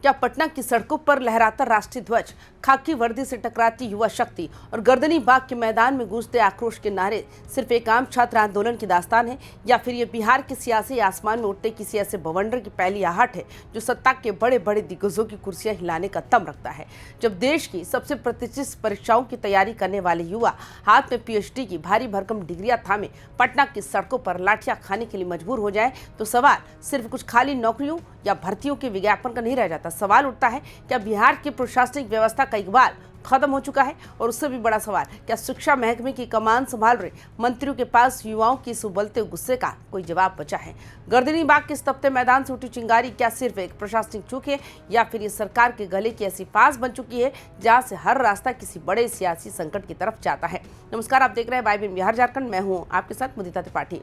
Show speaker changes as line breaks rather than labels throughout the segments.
क्या पटना की सड़कों पर लहराता राष्ट्रीय ध्वज, खाकी वर्दी से टकराती युवा शक्ति और गर्दनी बाग के मैदान में गूंजते आक्रोश के नारे सिर्फ एक आम छात्र आंदोलन की दास्तान है, या फिर ये बिहार के सियासी आसमान में उठते किसी ऐसे बवंडर की पहली आहट है जो सत्ता के बड़े बड़े दिग्गजों की कुर्सियां हिलाने का दम रखता है। जब देश की सबसे प्रतिष्ठित परीक्षाओं की तैयारी करने वाले युवा हाथ में पीएचडी की भारी भरकम डिग्रियां थामे पटना की सड़कों पर लाठियां खाने के लिए मजबूर हो जाए, तो सवाल सिर्फ कुछ खाली नौकरियों या भर्तियों के विज्ञापन का नहीं रह जाता। सवाल उठता है, क्या बिहार की प्रशासनिक व्यवस्था का इकबाल खत्म हो चुका है? और उससे भी बड़ा सवाल, क्या शिक्षा महकमे की कमान संभाल रहे मंत्रियों के पास युवाओं की इस उबलते गुस्से का कोई जवाब बचा है? गर्दनी बाग के तपते मैदान से उठी चिंगारी क्या सिर्फ एक प्रशासनिक चूक है, या फिर ये सरकार के गले की ऐसी फांस बन चुकी है जहां से हर रास्ता किसी बड़े सियासी संकट की तरफ जाता है? नमस्कार, आप देख रहे हैं वाइब्रेंट बिहार झारखंड। मैं हूं आपके साथ मुदिता त्रिपाठी।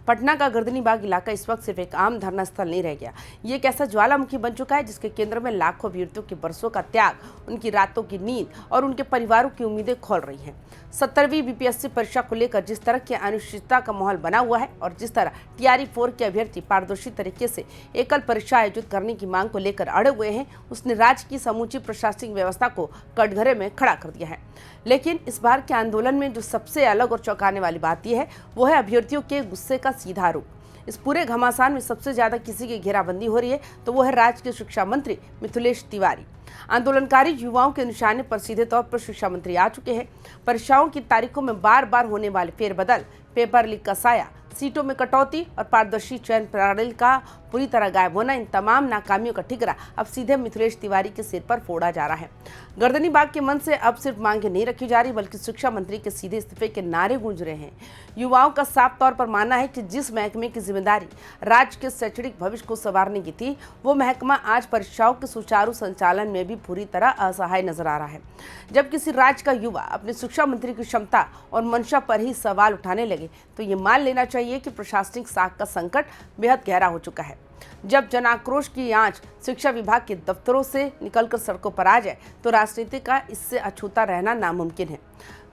पटना का गर्दनी बाग इलाका इस वक्त सिर्फ एक आम धरना स्थल नहीं रह गया, ये एक ऐसा ज्वालामुखी बन चुका है जिसके केंद्र में लाखों अभ्यर्थियों के बरसों का त्याग, उनकी रातों की नींद और उनके परिवारों की उम्मीदें खोल रही हैं। 70वीं बीपीएससी परीक्षा को लेकर जिस तरह की अनिश्चितता का माहौल बना हुआ है और जिस तरह टीआरई 4 के अभ्यर्थी पारदर्शी तरीके से एकल परीक्षा आयोजित करने की मांग को लेकर अड़े हुए हैं, उसने राज्य की समूची प्रशासनिक व्यवस्था को कटघरे में खड़ा कर दिया है। लेकिन इस बार के आंदोलन में जो सबसे अलग और चौंकाने वाली बात यह है, वो है अभ्यर्थियों के गुस्से का सीधा रूप। इस पूरे घमासान में सबसे ज्यादा किसी की घेराबंदी हो रही है तो वो है राज्य के शिक्षा मंत्री मिथिलेश तिवारी। आंदोलनकारी युवाओं के निशाने पर सीधे तौर पर शिक्षा मंत्री आ चुके हैं। परीक्षाओं की तारीखों में बार बार होने वाले फेरबदल, पेपर लीक का साया, सीटों में कटौती और पारदर्शी चयन प्रणाली का पूरी तरह गायब होना, इन तमाम नाकामियों का ठिकरा अब सीधे मिथिलेश तिवारी के सिर पर फोड़ा जा रहा है। गर्दनी बाग के मन से अब सिर्फ मांगे नहीं रखी जा रही, बल्कि शिक्षा मंत्री के सीधे इस्तीफे के नारे गूंज रहे हैं। युवाओं का साफ तौर पर मानना है कि जिस महकमे की जिम्मेदारी राज्य के शैक्षणिक भविष्य को संवारने की थी, वो महकमा आज परीक्षाओं के सुचारू संचालन में भी पूरी तरह असहाय नजर आ रहा है। जब किसी राज्य का युवा अपने शिक्षा मंत्री की क्षमता और मंशा पर ही सवाल उठाने लगे, तो ये मान लेना चाहिए कि प्रशासनिक साख का संकट बेहद गहरा हो चुका है। जब जनाक्रोश की आंच शिक्षा विभाग के दफ्तरों से निकलकर सड़कों पर आ जाए, तो राजनीति का इससे अछूता रहना नामुमकिन है।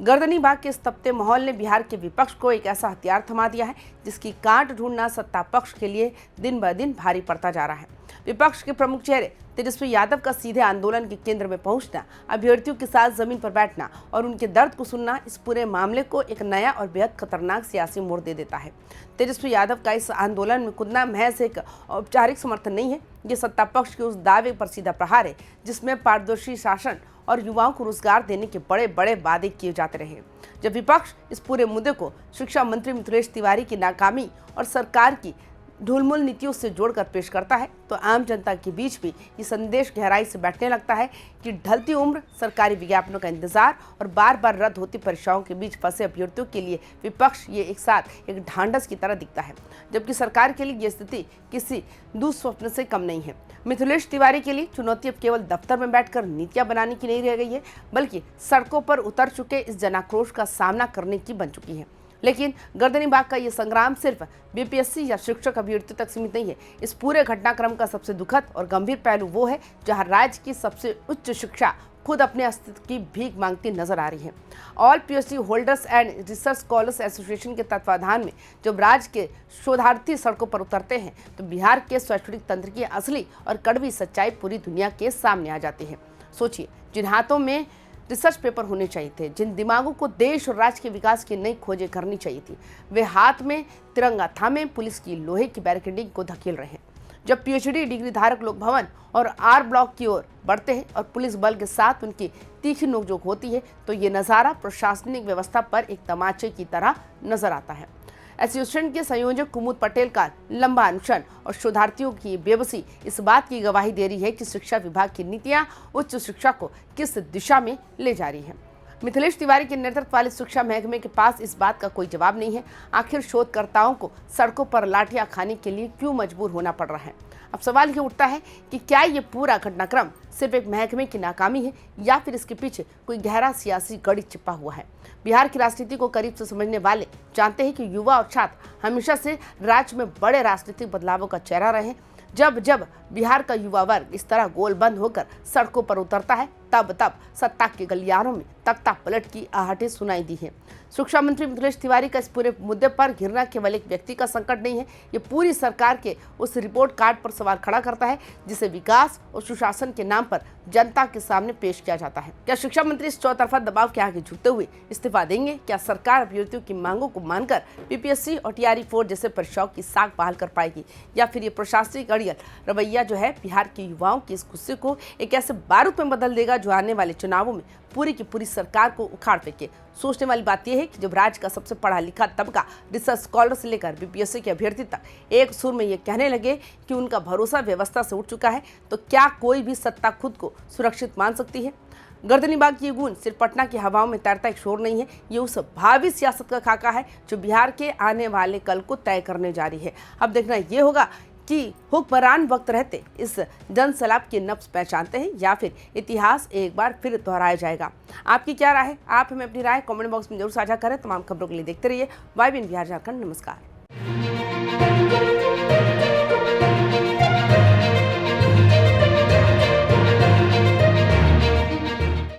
गर्दनी बाग के इस तपते माहौल ने बिहार के विपक्ष को एक ऐसा हथियार थमा दिया है जिसकी काट ढूंढना सत्ता पक्ष के लिए दिन ब दिन भारी पड़ता जा रहा है। विपक्ष के प्रमुख चेहरे तेजस्वी यादव का सीधे आंदोलन के केंद्र में पहुंचना, अभ्यर्थियों के साथ जमीन पर बैठना और उनके दर्द को सुनना इस पूरे मामले को एक नया और बेहद खतरनाक सियासी मोड़ दे देता है। तेजस्वी यादव का इस आंदोलन में कूदना महज एक औपचारिक समर्थन नहीं है, ये सत्ता पक्ष के उस दावे पर सीधा प्रहार है जिसमें पारदर्शी शासन और युवाओं को रोजगार देने के बड़े बड़े वादे किए जाते रहे। जब विपक्ष इस पूरे मुद्दे को शिक्षा मंत्री मिथिलेश तिवारी की नाकामी और सरकार की ढुलमुल नीतियों से जोड़कर पेश करता है, तो आम जनता के बीच भी ये संदेश गहराई से बैठने लगता है कि ढलती उम्र, सरकारी विज्ञापनों का इंतजार और बार बार रद्द होती परीक्षाओं के बीच फंसे अभ्यर्थियों के लिए विपक्ष ये एक साथ एक ढांढस की तरह दिखता है, जबकि सरकार के लिए ये स्थिति किसी दुस्वप्न से कम नहीं है। मिथिलेश तिवारी के लिए चुनौती अब केवल दफ्तर में बैठकर नीतियां बनाने की नहीं रह गई है, बल्कि सड़कों पर उतर चुके इस जनाक्रोश का सामना करने की बन चुकी है। लेकिन गर्दनी बाग का ये संग्राम सिर्फ बीपीएससी या शिक्षक अभ्यर्थियों तक सीमित नहीं है। इस पूरे घटनाक्रम का सबसे दुखद और गंभीर पहलू वो है जहां राज्य की सबसे उच्च शिक्षा खुद अपने अस्तित्व की भीख मांगती नजर आ रही है। All PhD holders and research scholars association के तत्वाधान में जब राज्य के शोधार्थी सड़कों पर उतरते हैं, तो बिहार के शैक्षणिक तंत्र की असली और कड़वी सच्चाई पूरी दुनिया के सामने आ जाती है। सोचिए, जिन हाथों में रिसर्च पेपर होने चाहिए थे, जिन दिमागों को देश और राज्य के विकास की नई खोजें करनी चाहिए थी, वे हाथ में तिरंगा थामे पुलिस की लोहे की बैरिकेडिंग को धकेल रहे हैं। जब पीएचडी डिग्री धारक लोग भवन और आर ब्लॉक की ओर बढ़ते हैं और पुलिस बल के साथ उनकी तीखी नोकझोंक होती है, तो ये नज़ारा प्रशासनिक व्यवस्था पर एक तमाचे की तरह नजर आता है। एसोसिएशन के संयोजक कुमुद पटेल का लंबा अनशन और शोधार्थियों की बेबसी इस बात की गवाही दे रही है कि शिक्षा विभाग की नीतियां उच्च शिक्षा को किस दिशा में ले जा रही है। मिथिलेश तिवारी के नेतृत्व वाले शिक्षा महकमे के पास इस बात का कोई जवाब नहीं है। आखिर शोधकर्ताओं को सड़कों पर लाठियां खाने के लिए क्यों मजबूर होना पड़ रहा है? अब सवाल ये उठता है कि क्या ये पूरा घटनाक्रम सिर्फ एक महकमे की नाकामी है, या फिर इसके पीछे कोई गहरा सियासी गढ़ छिपा हुआ है? बिहार की राजनीति को करीब से समझने वाले जानते हैं कि युवा और छात्र हमेशा से राज्य में बड़े राजनीतिक बदलावों का चेहरा रहे। जब जब बिहार का युवा वर्ग इस तरह गोलबंद होकर सड़कों पर उतरता है, तब सत्ता के गलियारों में तख्ता पलट की आहटें सुनाई दी हैं। शिक्षा मंत्री मिथिलेश तिवारी का इस पूरे मुद्दे पर घिरना केवल एक व्यक्ति का संकट नहीं है, ये पूरी सरकार के उस रिपोर्ट कार्ड पर सवाल खड़ा करता है जिसे विकास और सुशासन के नाम पर जनता के सामने पेश किया जाता है। क्या शिक्षा मंत्री इस चौतरफा दबाव के आगे झुकते हुए इस्तीफा देंगे? क्या सरकार अभ्यर्थियों की मांगों को मानकर पीपीएससी और टीआरई 4 जैसे परीक्षाओं की साख बहाल कर पाएगी, या फिर ये प्रशासनिक अड़ियल रवैया जो है बिहार के युवाओं के इस गुस्से को एक ऐसे बारूद में बदल देगा जो आने वाले चुनावों में पूरी की पूरी सरकार को उखाड़ फेंके? सोचने वाली बात यह है कि जब राज्य का सबसे पढ़ा लिखा तबका रिसर्च स्कॉलर से लेकर बीपीएससी के अभ्यर्थी तक एक सुर में ये कहने लगे कि उनका भरोसा व्यवस्था से उठ चुका है, तो क्या कोई भी सत्ता खुद को सुरक्षित मान सकती है? गर्दनी बाग की ये गूंज सिर्फ पटना की हवाओं में तैरता एक शोर नहीं है, ये उस भावी सियासत का खाका है जो बिहार के आने वाले कल को तय करने जा रही है। अब देखना ये होगा कि हुक्मरान वक्त रहते इस जनसैलाब के नब्ज पहचानते हैं या फिर इतिहास एक बार फिर दोहराया जाएगा। आपकी क्या राय है? आप हमें अपनी राय कमेंट बॉक्स में जरूर साझा करें। तमाम खबरों के लिए देखते रहिए YBN बिहार झारखंड। नमस्कार।